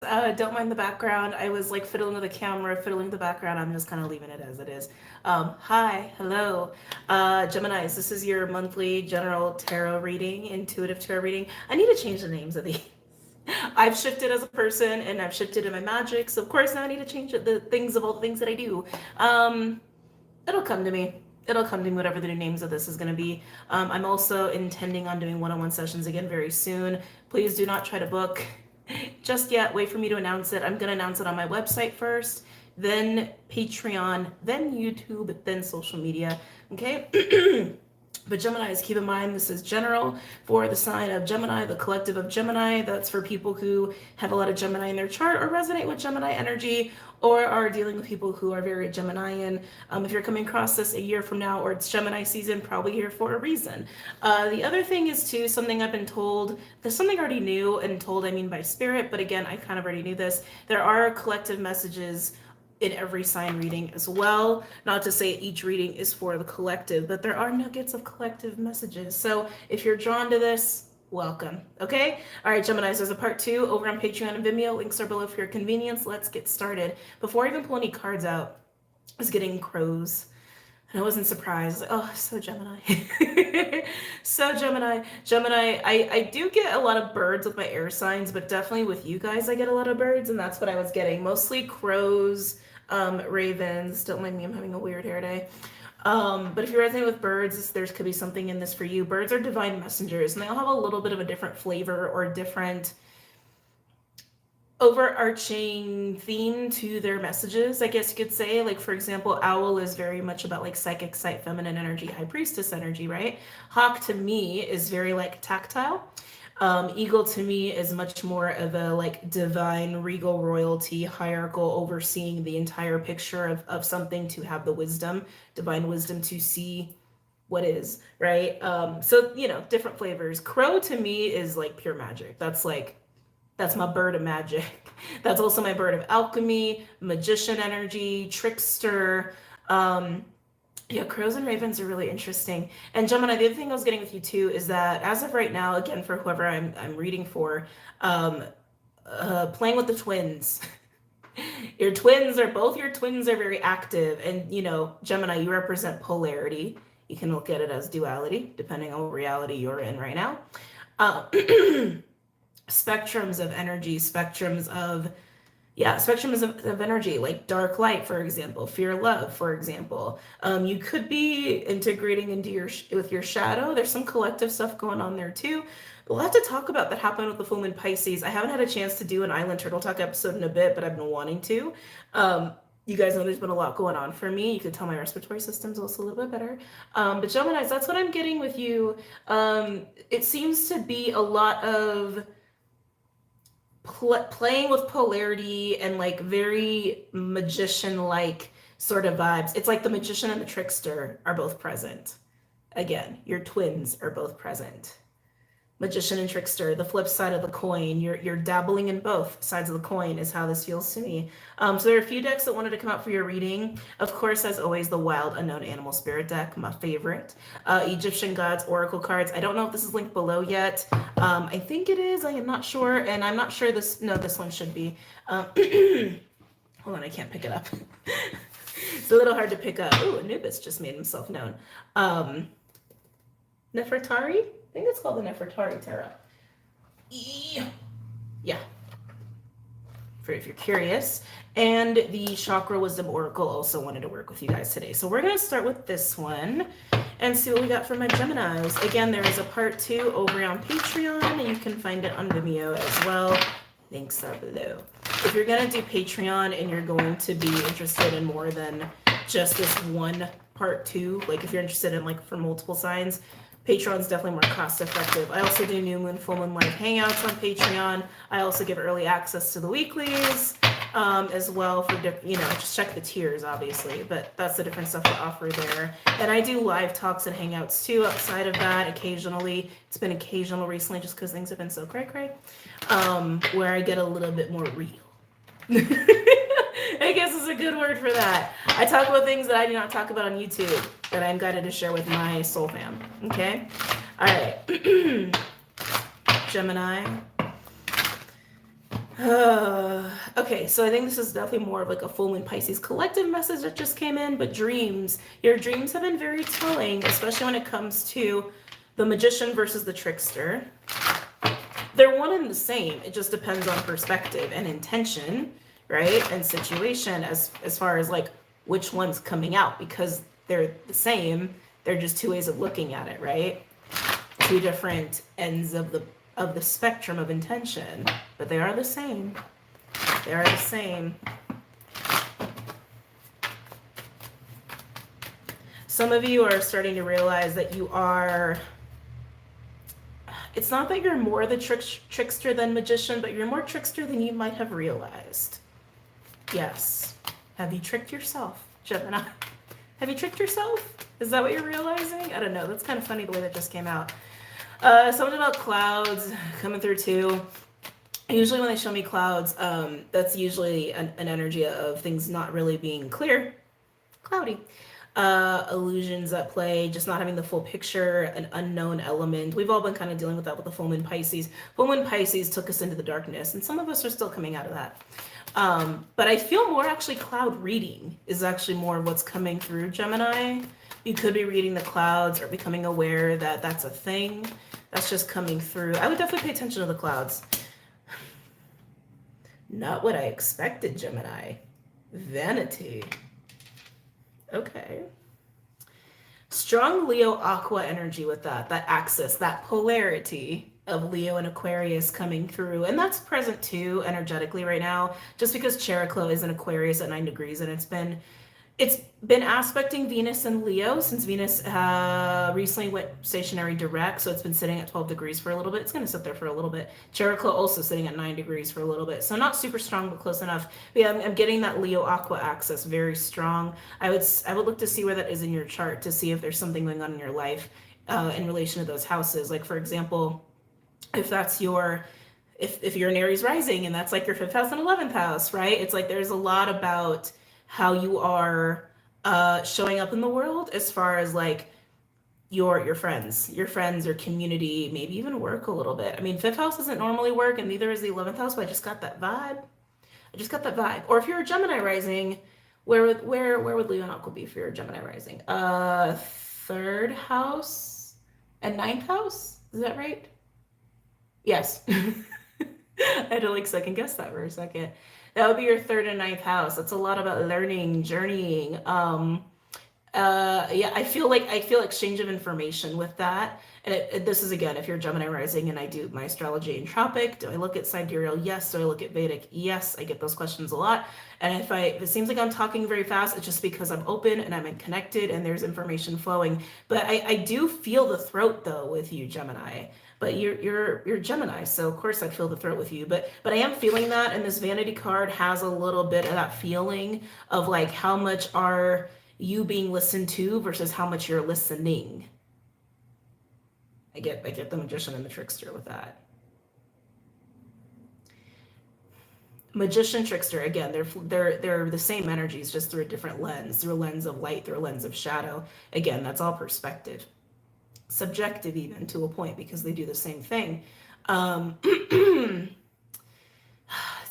Don't mind the background. I was like fiddling with the camera, fiddling with the background. I'm just kind of leaving it as it is. Hi, hello. Geminis, this is your monthly general tarot reading, intuitive tarot reading. I need to change the names of these. I've shifted as a person and I've shifted in my magic. So, of course, now I need to change the things of all the things that I do. Um, it'll come to me. It'll come to me, whatever the new names of this is going to be. I'm also intending on doing one-on-one sessions again very soon. Please do not try to book just yet. Wait for me to announce it. I'm going to announce it on my website first, then Patreon, then YouTube, then social media. Okay? But Geminis, keep in mind, this is general for the sign of Gemini, the collective of Gemini. That's for people who have a lot of Gemini in their chart or resonate with Gemini energy or are dealing with people who are very Geminian. If you're coming across this a year from now or it's Gemini season, probably here for a reason. The other thing is, too, something I've been told, there's something I already knew, and told I mean by spirit, but again, I kind of already knew this. There are collective messages in every sign reading as well. Not to say each reading is for the collective, but there are nuggets of collective messages. So if you're drawn to this, welcome. Okay? All right, Geminis, there's a part 2 over on Patreon and Vimeo. Links are below for your convenience. Let's get started. Before I even pull any cards out, I was getting crows. And I wasn't surprised. Oh, so Gemini. So Gemini. Gemini, I do get a lot of birds with my air signs, but definitely with you guys, I get a lot of birds, and that's what I was getting. Mostly crows, ravens. Don't mind me, I'm having a weird hair day. But if you're resonating with birds, there could be something in this for you. Birds are divine messengers, and they all have a little bit of a different flavor or different overarching theme to their messages, I guess you could say. Like, for example, owl is very much about like psychic, sight, feminine energy, high priestess energy, right? Hawk to me is very like tactile. Eagle to me is much more of a like divine, regal royalty, hierarchical, overseeing the entire picture of something, to have the wisdom, divine wisdom to see what is, right? So, different flavors. Crow to me is like pure magic. That's my bird of magic. That's also my bird of alchemy, magician energy, trickster. Yeah, crows and ravens are really interesting. And Gemini, the other thing I was getting with you too is that as of right now, again, for whoever I'm reading for, playing with the twins. Both your twins are very active. And, Gemini, you represent polarity. You can look at it as duality, depending on what reality you're in right now. Spectrums of energy, spectrums of energy, like dark light, for example, fear, love, for example. You could be integrating into with your shadow. There's some collective stuff going on there too. A lot to talk about that happened with the full moon Pisces. I haven't had a chance to do an Island Turtle Talk episode in a bit, but I've been wanting to. You guys know there's been a lot going on for me. You can tell my respiratory system's also a little bit better. But Geminis, that's what I'm getting with you. It seems to be a lot of playing with polarity and like very magician-like sort of vibes. It's like the magician and the trickster are both present. Again, your twins are both present. Magician and trickster, the flip side of the coin. You're dabbling in both sides of the coin is how this feels to me. So there are a few decks that wanted to come out for your reading. Of course, as always, the Wild Unknown Animal Spirit deck, my favorite. Egyptian Gods Oracle cards. I don't know if this is linked below yet. I think it is. I am not sure. And I'm not sure this one should be. Hold on, I can't pick it up. It's a little hard to pick up. Ooh, Anubis just made himself known. Nefertari? I think it's called the Nefertari Tarot. Yeah. For if you're curious. And the Chakra Wisdom Oracle also wanted to work with you guys today. So we're going to start with this one and see what we got for my Geminis. Again, there is a part 2 over on Patreon, and you can find it on Vimeo as well. Links are below. If you're going to do Patreon and you're going to be interested in more than just this one part 2, like if you're interested in like for multiple signs, Patreon's definitely more cost effective. I also do new moon, full moon live hangouts on Patreon. I also give early access to the weeklies as well for, just check the tiers, obviously, but that's the different stuff I offer there. And I do live talks and hangouts too outside of that occasionally. It's been occasional recently just because things have been so cray-cray, where I get a little bit more real. I guess is a good word for that. I talk about things that I do not talk about on YouTube that I'm guided to share with my soul fam. Okay? All right. Gemini. Okay, so I think this is definitely more of like a full moon Pisces collective message that just came in, but dreams. Your dreams have been very telling, especially when it comes to the magician versus the trickster. They're one and the same. It just depends on perspective and intention, right? And situation as far as like which one's coming out, because they're the same. They're just two ways of looking at it, right? Two different ends of the spectrum of intention, but they are the same. They are the same. Some of you are starting to realize that you are, it's not that you're more the trickster than magician, but you're more trickster than you might have realized. Yes. Have you tricked yourself, Gemini? Have you tricked yourself? Is that what you're realizing? I don't know. That's kind of funny the way that just came out. Something about clouds coming through too. Usually when they show me clouds, that's usually an energy of things not really being clear, cloudy. Illusions at play, just not having the full picture, an unknown element. We've all been kind of dealing with that with the full moon Pisces. Full moon Pisces took us into the darkness, and some of us are still coming out of that. But I feel more actually cloud reading is actually more of what's coming through, Gemini. You could be reading the clouds or becoming aware that that's a thing. That's just coming through. I would definitely pay attention to the clouds. Not what I expected, Gemini. Vanity. Okay. Strong Leo Aqua energy with that axis, that polarity of Leo and Aquarius coming through. And that's present too energetically right now, just because Cheroklo is in Aquarius at 9 degrees, and it's been aspecting Venus and Leo since Venus recently went stationary direct, so it's been sitting at 12 degrees for a little bit. It's going to sit there for a little bit. Cheroklo also sitting at 9 degrees for a little bit, so not super strong, but close enough. But yeah, I'm getting that Leo Aqua axis very strong. I would look to see where that is in your chart to see if there's something going on in your life in relation to those houses. Like for example, if that's if you're an Aries rising and that's like your 5th house and 11th house, right? It's like there's a lot about how you are showing up in the world as far as like your friends, your community, maybe even work a little bit. I mean, 5th house doesn't normally work, and neither is the 11th house, but I just got that vibe. Or if you're a Gemini rising, where would Leo and Aqua be if you're a Gemini rising? 3rd house and 9th house? Is that right? Yes. I had to like second guess that for a second. That would be your 3rd and 9th house. That's a lot about learning, journeying. Yeah, I feel exchange of information with that. And this is again, if you're Gemini rising and I do my astrology in tropic, do I look at sidereal? Yes. Do I look at Vedic? Yes. I get those questions a lot. And if it seems like I'm talking very fast, it's just because I'm open and I'm connected and there's information flowing. But I do feel the throat though with you, Gemini. But you're Gemini, so of course I'd feel the throat with you. But I am feeling that, and this Vanity card has a little bit of that feeling of like how much are you being listened to versus how much you're listening. I get the Magician and the Trickster with that. Magician, Trickster, again, they're the same energies, just through a different lens, through a lens of light, through a lens of shadow. Again, that's all perspective. Subjective even to a point, because they do the same thing.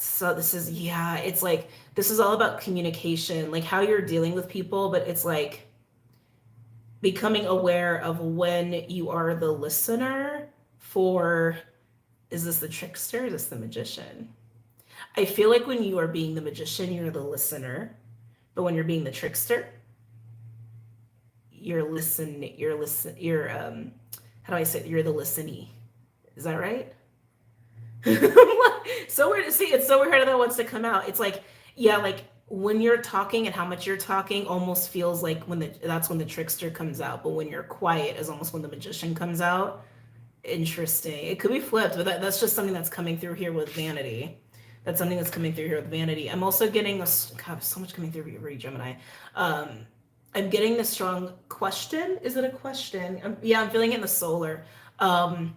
So this is, yeah, it's like, this is all about communication, like how you're dealing with people, but it's like becoming aware of when you are the listener for, is this the trickster? Is this the magician? I feel like when you are being the magician, you're the listener, but when you're being the trickster, you're how do I say it? You're the listenee. Is that right? So weird to see. It's so weird how that wants to come out. It's like, yeah, like when you're talking and how much you're talking almost feels like that's when the trickster comes out, but when you're quiet is almost when the magician comes out. Interesting. It could be flipped, but that's just something that's coming through here with Vanity. That's something that's coming through here with Vanity. I'm also getting this, God, so much coming through for you, Gemini. I'm getting the strong question. Is it a question? I'm feeling it in the solar. Of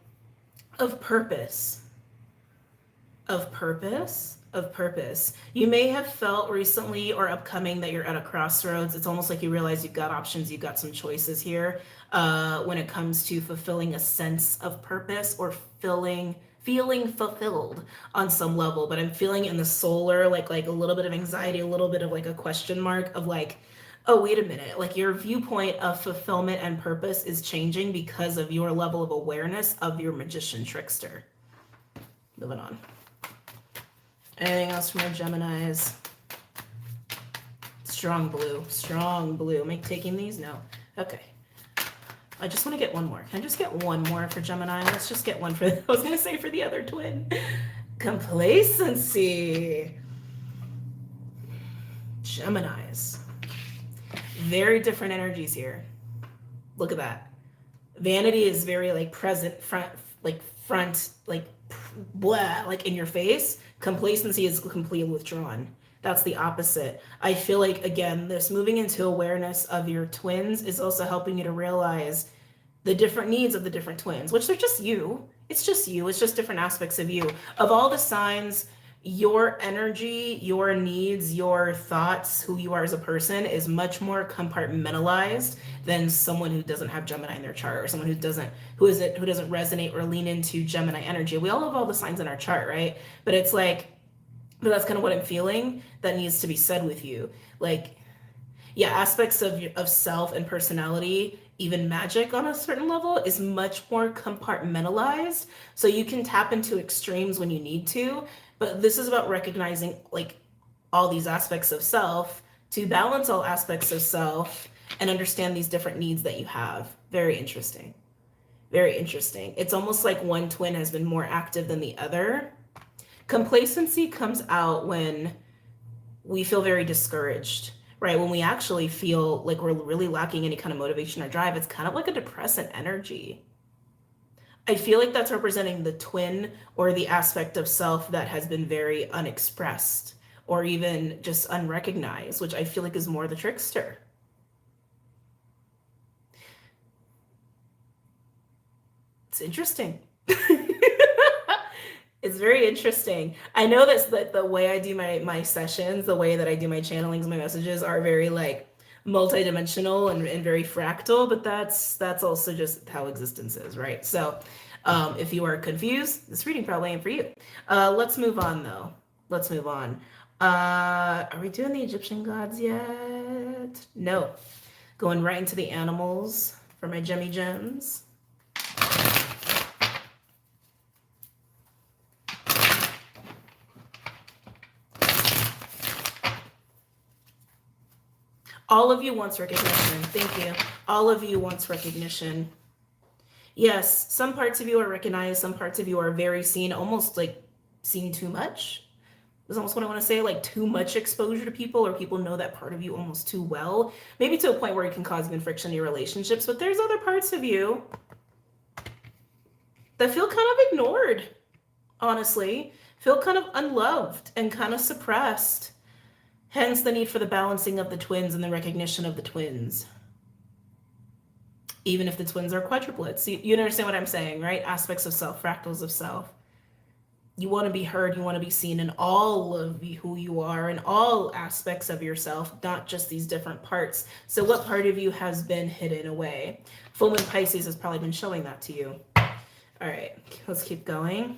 purpose. You may have felt recently or upcoming that you're at a crossroads. It's almost like you realize you've got options, you've got some choices here when it comes to fulfilling a sense of purpose or filling feeling fulfilled on some level, but I'm feeling in the solar, like a little bit of anxiety, a little bit of like a question mark of like, oh, wait a minute, like your viewpoint of fulfillment and purpose is changing because of your level of awareness of your magician trickster. Moving on. Anything else from our Geminis? Strong blue, strong blue. Am I taking these? No. Okay. I just want to get one more. Can I just get one more for Gemini? Let's just get one for, I was going to say for the other twin. Complacency. Geminis. Very different energies here. Look at that. Vanity is very like present, front, like blah, like in your face. Complacency is completely withdrawn. That's the opposite. I feel like, again, this moving into awareness of your twins is also helping you to realize the different needs of the different twins, which they're just you. It's just you. It's just different aspects of you. Of all the signs, your energy, your needs, your thoughts, who you are as a person is much more compartmentalized than someone who doesn't have Gemini in their chart, or someone who doesn't resonate or lean into Gemini energy. We all have all the signs in our chart, right? But it's like, but that's kind of what I'm feeling that needs to be said with you. Like, yeah, aspects of self and personality, even magic on a certain level, is much more compartmentalized. So you can tap into extremes when you need to. But this is about recognizing like all these aspects of self to balance all aspects of self and understand these different needs that you have. Very interesting. Very interesting. It's almost like one twin has been more active than the other. Complacency comes out when we feel very discouraged, right? When we actually feel like we're really lacking any kind of motivation or drive, it's kind of like a depressant energy. I feel like that's representing the twin or the aspect of self that has been very unexpressed or even just unrecognized, which I feel like is more the trickster. It's interesting. It's very interesting. I know that's the way I do my sessions, the way that I do my channelings, my messages are very like multidimensional and very fractal, but that's also just how existence is, right? So if you are confused, this reading probably ain't for you. Let's move on though. Let's move on. Are we doing the Egyptian gods yet? No. Going right into the animals for my Gemmy Gems. All of you wants recognition. Thank you. All of you wants recognition. Yes, some parts of you are recognized. Some parts of you are very seen, almost like seen too much. That's almost what I want to say, like too much exposure to people, or people know that part of you almost too well. Maybe to a point where it can cause even friction in your relationships. But there's other parts of you that feel kind of ignored, honestly. Feel kind of unloved and kind of suppressed. Hence the need for the balancing of the twins and the recognition of the twins. Even if the twins are quadruplets. You understand what I'm saying, right? Aspects of self, fractals of self. You want to be heard, you want to be seen in all of who you are, in all aspects of yourself, not just these different parts. So what part of you has been hidden away? Full Moon Pisces has probably been showing that to you. All right, let's keep going.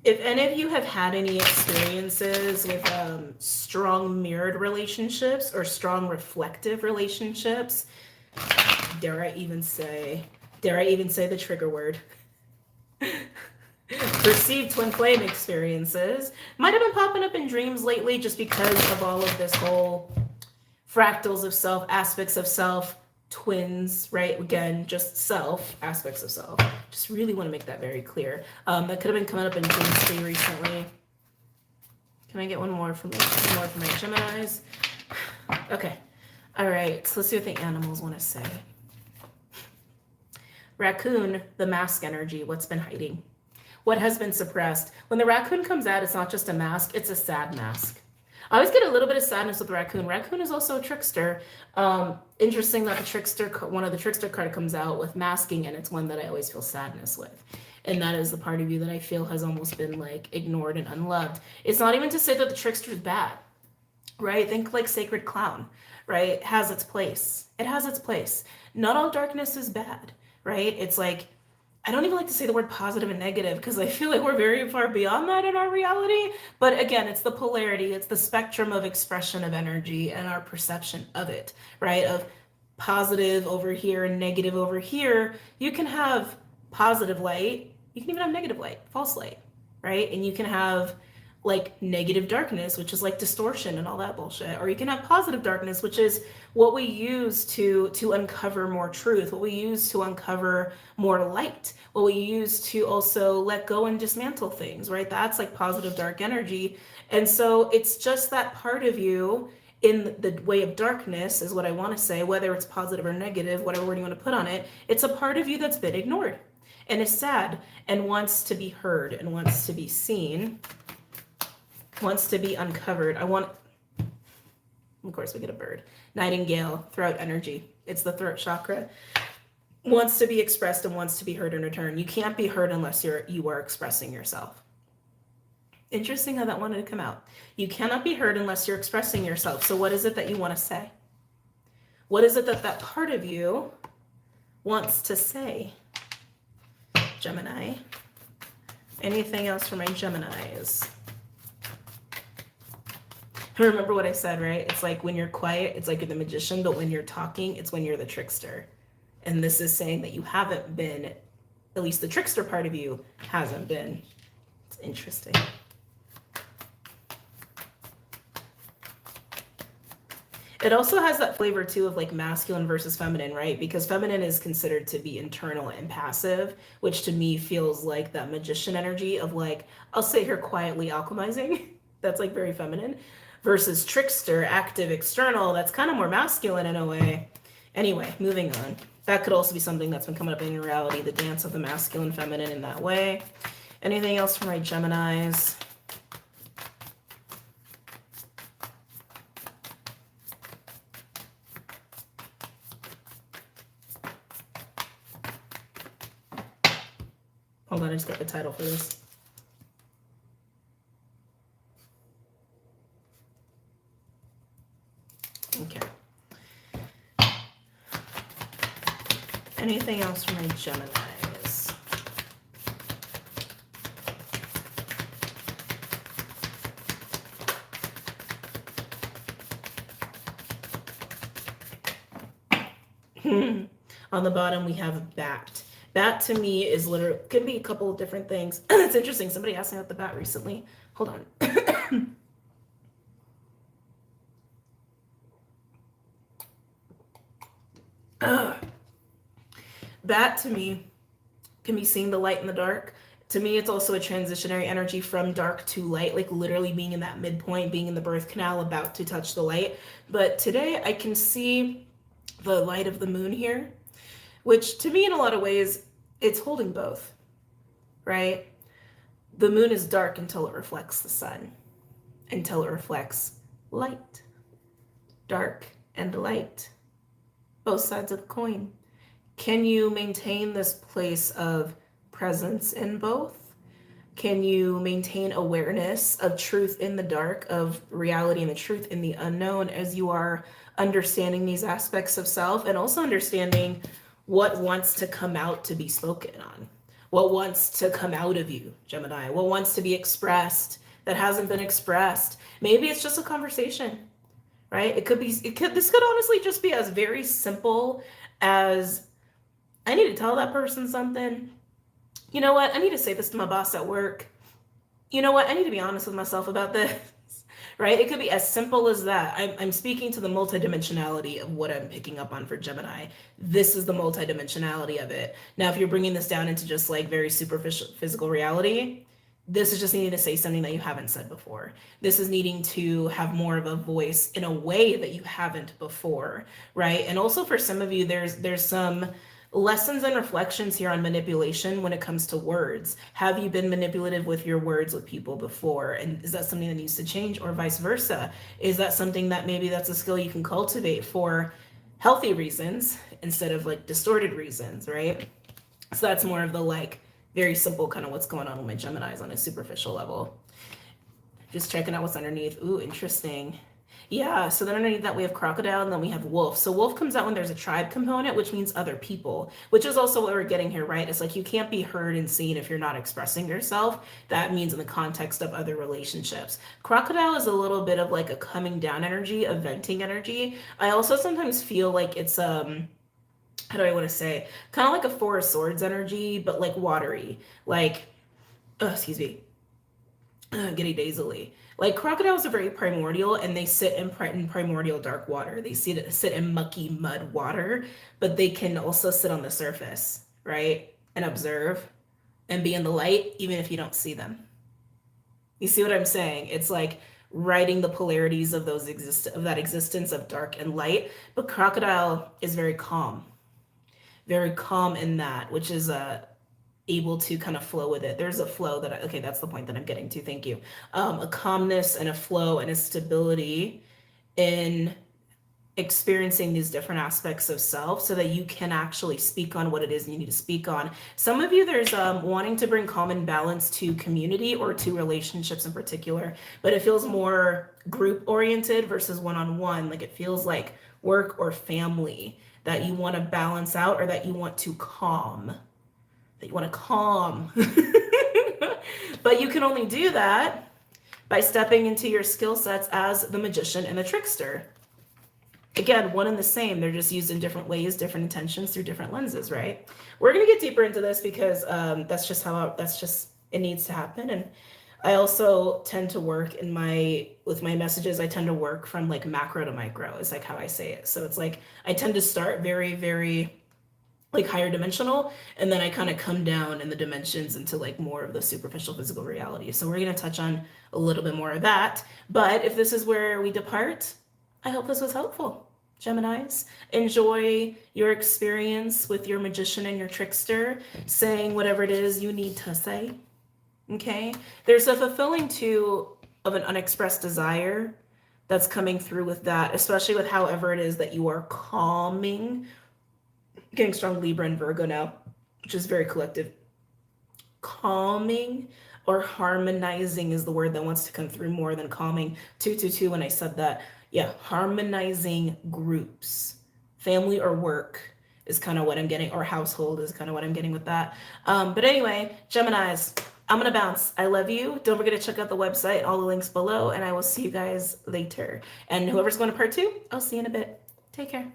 If any of you have had any experiences with strong mirrored relationships or strong reflective relationships, dare I even say the trigger word, perceived twin flame experiences, might have been popping up in dreams lately just because of all of this whole fractals of self, aspects of self, twins, right? Again, just self, aspects of self. Just really want to make that very clear. That could have been coming up in dreams for you recently. Can I get one more from my Geminis? Okay. All right. So let's see what the animals want to say. Raccoon, the mask energy. What's been hiding? What has been suppressed? When the raccoon comes out, it's not just a mask. It's a sad mask. I always get a little bit of sadness with raccoon. Raccoon is also a trickster. Interesting that the trickster, one of the trickster card comes out with masking, and it's one that I always feel sadness with. And that is the part of you that I feel has almost been like ignored and unloved. It's not even to say that the trickster is bad, right? Think like sacred clown, right? It has its place. It has its place. Not all darkness is bad, right? It's like I don't even like to say the word positive and negative because I feel like we're very far beyond that in our reality. But again, it's the polarity, it's the spectrum of expression of energy and our perception of it, right? Of positive over here and negative over here. You can have positive light, you can even have negative light, false light, right? And you can have like negative darkness, which is like distortion and all that bullshit, or you can have positive darkness, which is what we use to uncover more truth, what we use to uncover more light, what we use to also let go and dismantle things, right? That's like positive dark energy. And so it's just that part of you in the way of darkness is what I want to say, whether it's positive or negative, whatever word you want to put on it. It's a part of you that's been ignored and is sad and wants to be heard and wants to be seen, wants to be uncovered. Of course we get a bird. Nightingale, throat energy. It's the throat chakra. Wants to be expressed and wants to be heard in return. You can't be heard unless you are expressing yourself. Interesting how that wanted to come out. You cannot be heard unless you're expressing yourself. So what is it that you want to say? What is it that part of you wants to say? Gemini. Anything else for my Geminis? Remember what I said, right? It's like when you're quiet, it's like you're the magician, but when you're talking, it's when you're the trickster. And this is saying that you haven't been, at least the trickster part of you hasn't been. It's interesting. It also has that flavor too of like masculine versus feminine, right? Because feminine is considered to be internal and passive, which to me feels like that magician energy of like, I'll sit here quietly alchemizing. That's like very feminine. Versus trickster, active, external, that's kind of more masculine in a way. Anyway, moving on. That could also be something that's been coming up in reality, the dance of the masculine, feminine in that way. Anything else for my Geminis? Hold on, I just got the title for this. Okay. Anything else for my Geminis? On the bottom, we have bat. Bat to me is literally, can be a couple of different things. It's interesting. Somebody asked me about the bat recently. Hold on. Bat to me can be seeing the light in the dark. To me, it's also a transitionary energy from dark to light, like literally being in that midpoint, being in the birth canal, about to touch the light. But today I can see the light of the moon here, which to me in a lot of ways, it's holding both, right? The moon is dark until it reflects the sun, until it reflects light. Dark and light, both sides of the coin. Can you maintain this place of presence in both? Can you maintain awareness of truth in the dark, of reality and the truth in the unknown, as you are understanding these aspects of self and also understanding what wants to come out to be spoken on? What wants to come out of you, Gemini? What wants to be expressed that hasn't been expressed? Maybe it's just a conversation, right? This could honestly just be as very simple as, I need to tell that person something. You know what? I need to say this to my boss at work. You know what? I need to be honest with myself about this, right? It could be as simple as that. I'm speaking to the multidimensionality of what I'm picking up on for Gemini. This is the multidimensionality of it. Now, if you're bringing this down into just like very superficial physical reality, this is just needing to say something that you haven't said before. This is needing to have more of a voice in a way that you haven't before, right? And also for some of you, there's some lessons and reflections here on manipulation when it comes to words. Have you been manipulative with your words with people before? And is that something that needs to change, or vice versa? Is that something that maybe that's a skill you can cultivate for healthy reasons instead of like distorted reasons, right? So that's more of the like very simple kind of what's going on with my Geminis on a superficial level. Just checking out what's underneath. Ooh, interesting. Yeah, so then underneath that we have crocodile and then we have wolf. So wolf comes out when there's a tribe component, which means other people, which is also what we're getting here, right? It's like you can't be heard and seen if you're not expressing yourself. That means in the context of other relationships. Crocodile is a little bit of like a coming down energy, a venting energy. I also sometimes feel like it's how do I want to say? Kind of like a Four of Swords energy, but like watery. Like, excuse me, getting nasally. Like crocodiles are very primordial and they sit in primordial dark water. They sit in mucky mud water, but they can also sit on the surface, right? And observe and be in the light even if you don't see them. You see what I'm saying? It's like writing the polarities of of that existence of dark and light. But crocodile is very calm in that, which is able to kind of flow with it. There's a flow okay, that's the point that I'm getting to. Thank you. A calmness and a flow and a stability in experiencing these different aspects of self so that you can actually speak on what it is you need to speak on. Some of you, there's wanting to bring calm and balance to community or to relationships in particular, but it feels more group oriented versus one-on-one. Like it feels like work or family that you want to balance out or that you want to calm. But you can only do that by stepping into your skill sets as the magician and the trickster. Again, one and the same. They're just used in different ways, different intentions through different lenses, right? We're going to get deeper into this because that's just it needs to happen. And I also tend to work with my messages, I tend to work from like macro to micro is like how I say it. So it's like, I tend to start very, very like higher dimensional, and then I kind of come down in the dimensions into like more of the superficial physical reality. So we're going to touch on a little bit more of that. But if this is where we depart, I hope this was helpful. Geminis, enjoy your experience with your magician and your trickster, saying whatever it is you need to say. Okay? There's a fulfilling too of an unexpressed desire that's coming through with that, especially with however it is that you are calming. Getting strong Libra and Virgo now, which is very collective. Calming or harmonizing is the word that wants to come through more than calming. 222 when I said that. Yeah, harmonizing groups. Family or work is kind of what I'm getting, or household is kind of what I'm getting with that. But anyway, Geminis, I'm going to bounce. I love you. Don't forget to check out the website, all the links below, and I will see you guys later. And whoever's going to part 2, I'll see you in a bit. Take care.